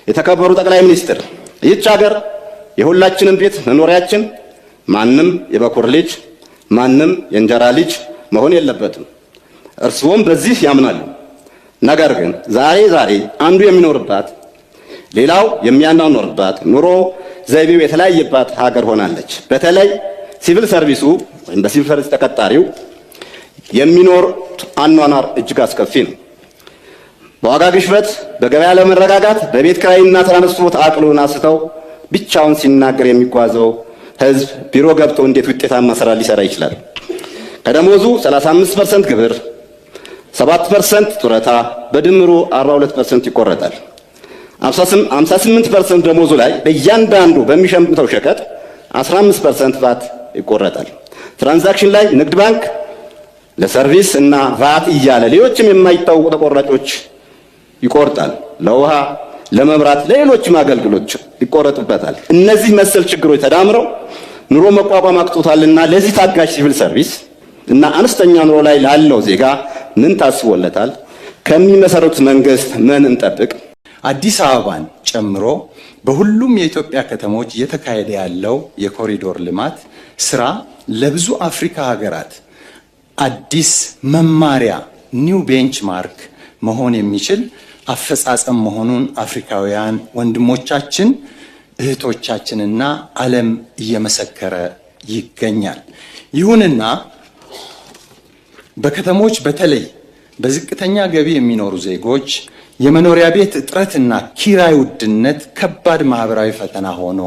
የተከበሩ ጠቅላይ ሚኒስትር፣ ይህች ሀገር የሁላችንም ቤት መኖሪያችን፣ ማንም የበኩር ልጅ ማንም የእንጀራ ልጅ መሆን የለበትም። እርስዎም በዚህ ያምናሉ። ነገር ግን ዛሬ አንዱ የሚኖርባት ሌላው የሚያኗኗርባት ኑሮ ዘይቤው የተለያየባት ሀገር ሆናለች። በተለይ ሲቪል ሰርቪሱ ወይም በሲቪል ሰርቪስ ተቀጣሪው የሚኖር አኗኗር እጅግ አስከፊ ነው። በዋጋ ግሽበት፣ በገበያ ለመረጋጋት፣ በቤት ኪራይና ትራንስፖርት አቅሉን አስተው ብቻውን ሲናገር የሚጓዘው ህዝብ ቢሮ ገብቶ እንዴት ውጤታማ ስራ ሊሰራ ይችላል? ከደሞዙ 35% ግብር፣ 7% ጡረታ፣ በድምሩ 42% ይቆረጣል። 58% ደሞዙ ላይ በእያንዳንዱ በሚሸምተው ሸቀጥ 15% ቫት ይቆረጣል። ትራንዛክሽን ላይ ንግድ ባንክ ለሰርቪስ እና ቫት እያለ ሌሎችም የማይታወቁ ተቆራጮች ይቆርጣል። ለውሃ፣ ለመብራት፣ ለሌሎችም አገልግሎት ይቆረጥበታል። እነዚህ መሰል ችግሮች ተዳምረው ኑሮ መቋቋም አቅቶታልና ለዚህ ታጋሽ ሲቪል ሰርቪስ እና አነስተኛ ኑሮ ላይ ላለው ዜጋ ምን ታስቦለታል? ከሚመሰረቱት መንግስት ምን እንጠብቅ? አዲስ አበባን ጨምሮ በሁሉም የኢትዮጵያ ከተሞች እየተካሄደ ያለው የኮሪዶር ልማት ስራ ለብዙ አፍሪካ ሀገራት አዲስ መማሪያ ኒው ቤንችማርክ መሆን የሚችል አፈጻጸም መሆኑን አፍሪካውያን ወንድሞቻችን እህቶቻችንና ዓለም እየመሰከረ ይገኛል። ይሁንና በከተሞች በተለይ በዝቅተኛ ገቢ የሚኖሩ ዜጎች የመኖሪያ ቤት እጥረትና ኪራይ ውድነት ከባድ ማህበራዊ ፈተና ሆኖ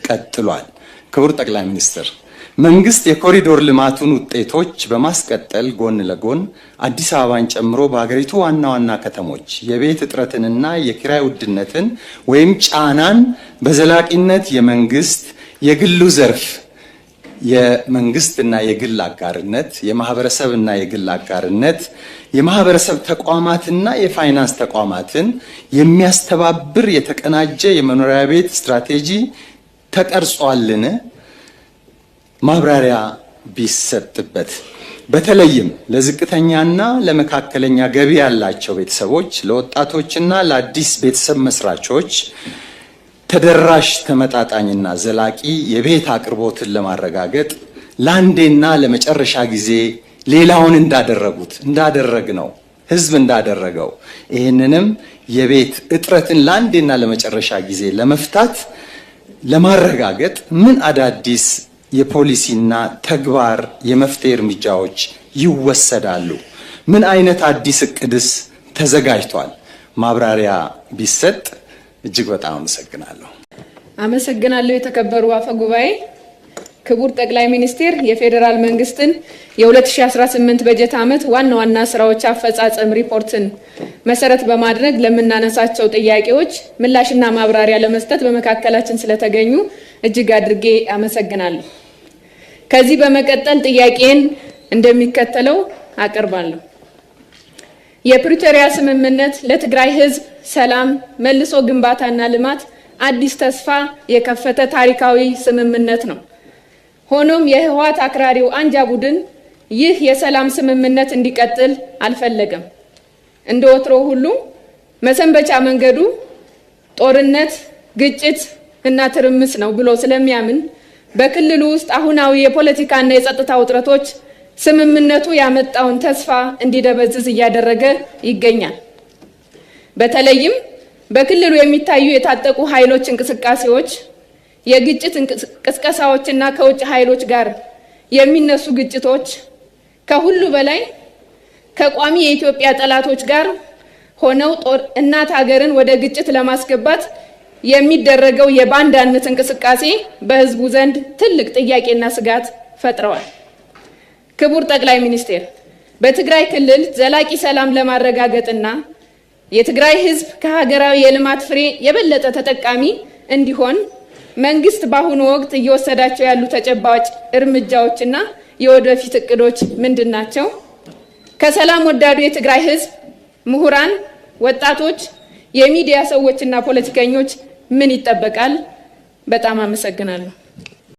ቀጥሏል። ክቡር ጠቅላይ ሚኒስትር፣ መንግስት የኮሪዶር ልማቱን ውጤቶች በማስቀጠል ጎን ለጎን አዲስ አበባን ጨምሮ በሀገሪቱ ዋና ዋና ከተሞች የቤት እጥረትንና የኪራይ ውድነትን ወይም ጫናን በዘላቂነት የመንግስት የግሉ ዘርፍ የመንግስትና የግል አጋርነት፣ የማህበረሰብና የግል አጋርነት፣ የማህበረሰብ ተቋማትና የፋይናንስ ተቋማትን የሚያስተባብር የተቀናጀ የመኖሪያ ቤት ስትራቴጂ ተቀርጿልን? ማብራሪያ ቢሰጥበት። በተለይም ለዝቅተኛና ለመካከለኛ ገቢ ያላቸው ቤተሰቦች፣ ለወጣቶችና ለአዲስ ቤተሰብ መስራቾች ተደራሽ ተመጣጣኝና ዘላቂ የቤት አቅርቦትን ለማረጋገጥ ለአንዴና ለመጨረሻ ጊዜ ሌላውን እንዳደረግነው ህዝብ እንዳደረገው ይህንንም የቤት እጥረትን ለአንዴና ለመጨረሻ ጊዜ ለመፍታት ለማረጋገጥ ምን አዳዲስ የፖሊሲና ተግባር የመፍትሄ እርምጃዎች ይወሰዳሉ? ምን አይነት አዲስ እቅድስ ተዘጋጅቷል? ማብራሪያ ቢሰጥ እጅግ በጣም አመሰግናለሁ። አመሰግናለሁ። የተከበሩ አፈ ጉባኤ፣ ክቡር ጠቅላይ ሚኒስትር የፌዴራል መንግስትን የ2018 በጀት ዓመት ዋና ዋና ስራዎች አፈጻጸም ሪፖርትን መሰረት በማድረግ ለምናነሳቸው ጥያቄዎች ምላሽና ማብራሪያ ለመስጠት በመካከላችን ስለተገኙ እጅግ አድርጌ አመሰግናለሁ። ከዚህ በመቀጠል ጥያቄን እንደሚከተለው አቀርባለሁ። የፕሪቶሪያ ስምምነት ለትግራይ ህዝብ ሰላም፣ መልሶ ግንባታና ልማት አዲስ ተስፋ የከፈተ ታሪካዊ ስምምነት ነው። ሆኖም የህወሓት አክራሪው አንጃ ቡድን ይህ የሰላም ስምምነት እንዲቀጥል አልፈለገም። እንደ ወትሮ ሁሉ መሰንበቻ መንገዱ ጦርነት፣ ግጭት እና ትርምስ ነው ብሎ ስለሚያምን በክልሉ ውስጥ አሁናዊ የፖለቲካና የጸጥታ ውጥረቶች ስምምነቱ ያመጣውን ተስፋ እንዲደበዝዝ እያደረገ ይገኛል። በተለይም በክልሉ የሚታዩ የታጠቁ ኃይሎች እንቅስቃሴዎች፣ የግጭት ቅስቀሳዎችና ከውጭ ኃይሎች ጋር የሚነሱ ግጭቶች፣ ከሁሉ በላይ ከቋሚ የኢትዮጵያ ጠላቶች ጋር ሆነው እናት ሀገርን ወደ ግጭት ለማስገባት የሚደረገው የባንዳነት እንቅስቃሴ በህዝቡ ዘንድ ትልቅ ጥያቄና ስጋት ፈጥረዋል። ክቡር ጠቅላይ ሚኒስትር፣ በትግራይ ክልል ዘላቂ ሰላም ለማረጋገጥና የትግራይ ህዝብ ከሀገራዊ የልማት ፍሬ የበለጠ ተጠቃሚ እንዲሆን መንግስት በአሁኑ ወቅት እየወሰዳቸው ያሉ ተጨባጭ እርምጃዎችና የወደፊት እቅዶች ምንድናቸው? ከሰላም ወዳዱ የትግራይ ህዝብ፣ ምሁራን፣ ወጣቶች፣ የሚዲያ ሰዎችና ፖለቲከኞች ምን ይጠበቃል? በጣም አመሰግናለሁ።